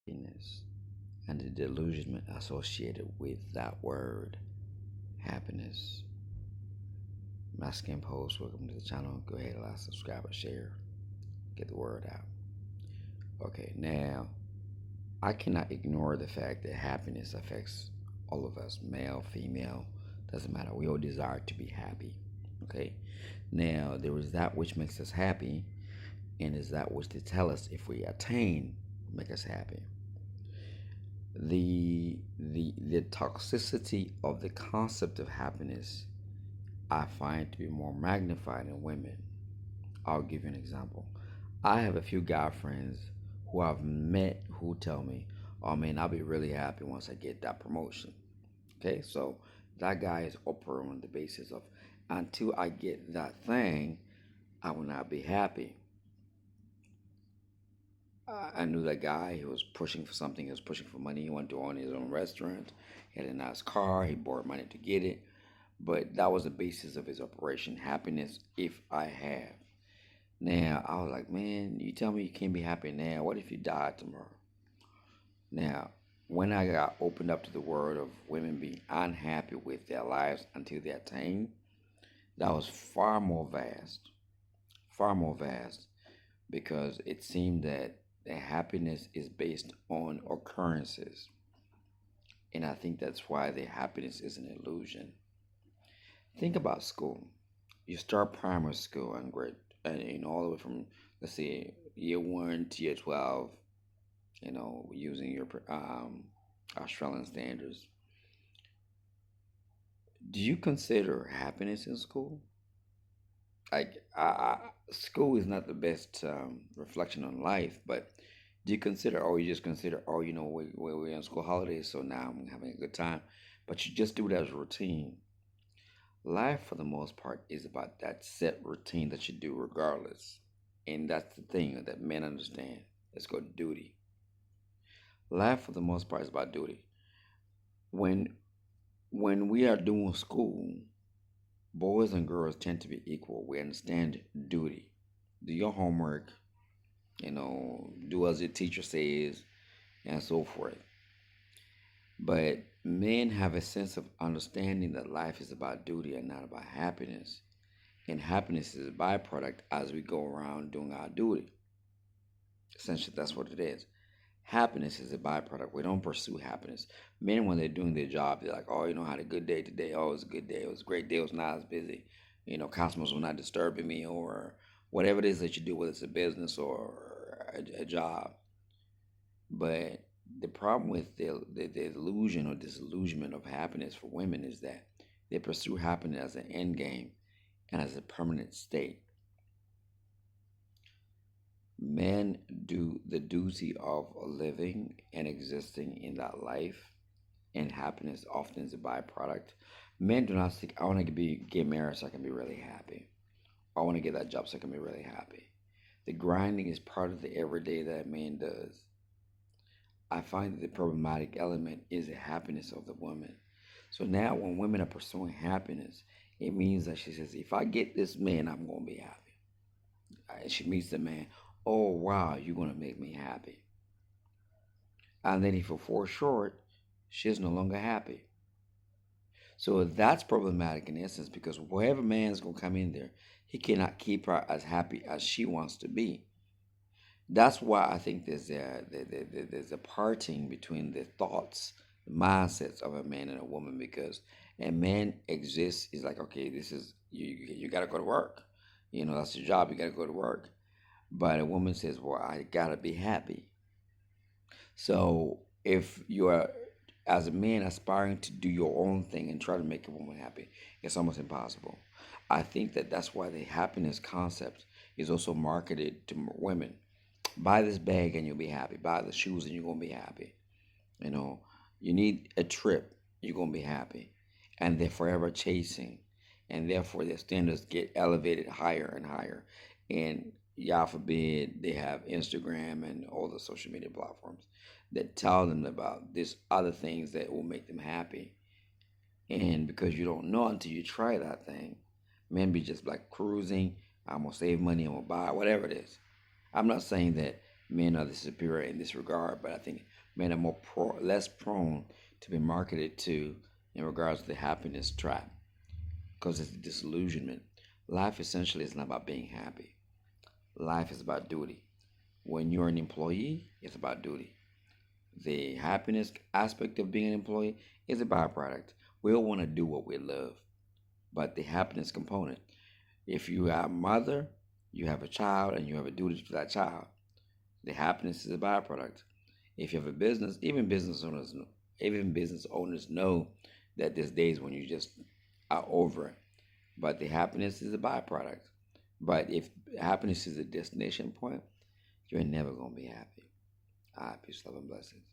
happiness and the delusionment associated with that word, happiness. Mexican Post, welcome to the channel. Go ahead, like, subscribe, and share. Get the word out. Okay, now I cannot ignore the fact that happiness affects all of us, male, female, doesn't matter. We all desire to be happy. Okay, now there is that which makes us happy, and is that which they tell us if we attain make us happy. The toxicity of the concept of happiness I find to be more magnified in women. I'll give you an example. I have a few guy friends who I've met who tell me, "Oh man, I'll be really happy once I get that promotion." Okay, so that guy is operating on the basis of until I get that thing, I will not be happy. I knew that guy. He was pushing for something. He was pushing for money. He wanted to own his own restaurant. He had a nice car. He borrowed money to get it. But that was the basis of his operation. Happiness, if I have. Now, I was like, man, you tell me you can't be happy now. What if you die tomorrow? Now, when I got opened up to the world of women being unhappy with their lives until they attain, that was far more vast, because it seemed that the happiness is based on occurrences. And I think that's why the happiness is an illusion. Think about school. You start primary school and grade, and all the way from, let's say, year one to year 12. Using your Australian standards. Do you consider happiness in school? Like, school is not the best reflection on life, but do you consider, or you just consider, oh, we're on school holidays, so now I'm having a good time, but you just do it as a routine. Life, for the most part, is about that set routine that you do regardless. And that's the thing that men understand. It's called duty. Life, for the most part, is about duty. When when we are doing school, boys and girls tend to be equal. We understand duty. Do your homework, do as your teacher says, and so forth. But men have a sense of understanding that life is about duty and not about happiness. And happiness is a byproduct as we go around doing our duty. Essentially, that's what it is. Happiness is a byproduct. We don't pursue happiness. Men, when they're doing their job, they're like, oh, I had a good day today. Oh, it was a good day. It was a great day. It was not as busy. Customers were not disturbing me, or whatever it is that you do, whether it's a business or a job. But the problem with the illusion or disillusionment of happiness for women is that they pursue happiness as an end game and as a permanent state. Men do the duty of living and existing in that life, and happiness often is a byproduct. Men do not think, I want to get married so I can be really happy. I want to get that job so I can be really happy. The grinding is part of the everyday that a man does. I find that the problematic element is the happiness of the woman. So now, when women are pursuing happiness, it means that she says, if I get this man, I'm going to be happy. And she meets the man, oh, wow, you're going to make me happy. And then if it falls short, she's no longer happy. So that's problematic in essence, because whatever man's going to come in there, he cannot keep her as happy as she wants to be. That's why I think there's a parting between the thoughts, the mindsets of a man and a woman, because a man exists is like, okay, this is you got to go to work. That's your job. You got to go to work. But a woman says, well, I got to be happy. So if you are, as a man, aspiring to do your own thing and try to make a woman happy, it's almost impossible. I think that that's why the happiness concept is also marketed to women. Buy this bag and you'll be happy. Buy the shoes and you're gonna be happy. You know, you need a trip, you're gonna be happy. And they're forever chasing. And therefore their standards get elevated higher and higher. And God forbid they have Instagram and all the social media platforms that tell them about this other things that will make them happy. And because you don't know until you try that thing, men be just like cruising, I'm gonna save money, I'm gonna buy whatever it is. I'm not saying that Men are the superior in this regard, but I think men are less prone to be marketed to in regards to the happiness trap because it's disillusionment. Life essentially is not about being happy. Life is about duty. When you're an employee, it's about duty. The happiness aspect of being an employee is a byproduct. We all want to do what we love, but the happiness component, if you are a mother, you have a child, and you have a duty to that child, the happiness is a byproduct. If you have a business, even business owners know that there's days when you just are over it, but the happiness is a byproduct. But if happiness is a destination point, you're never gonna be happy. All right, peace, love, and blessings.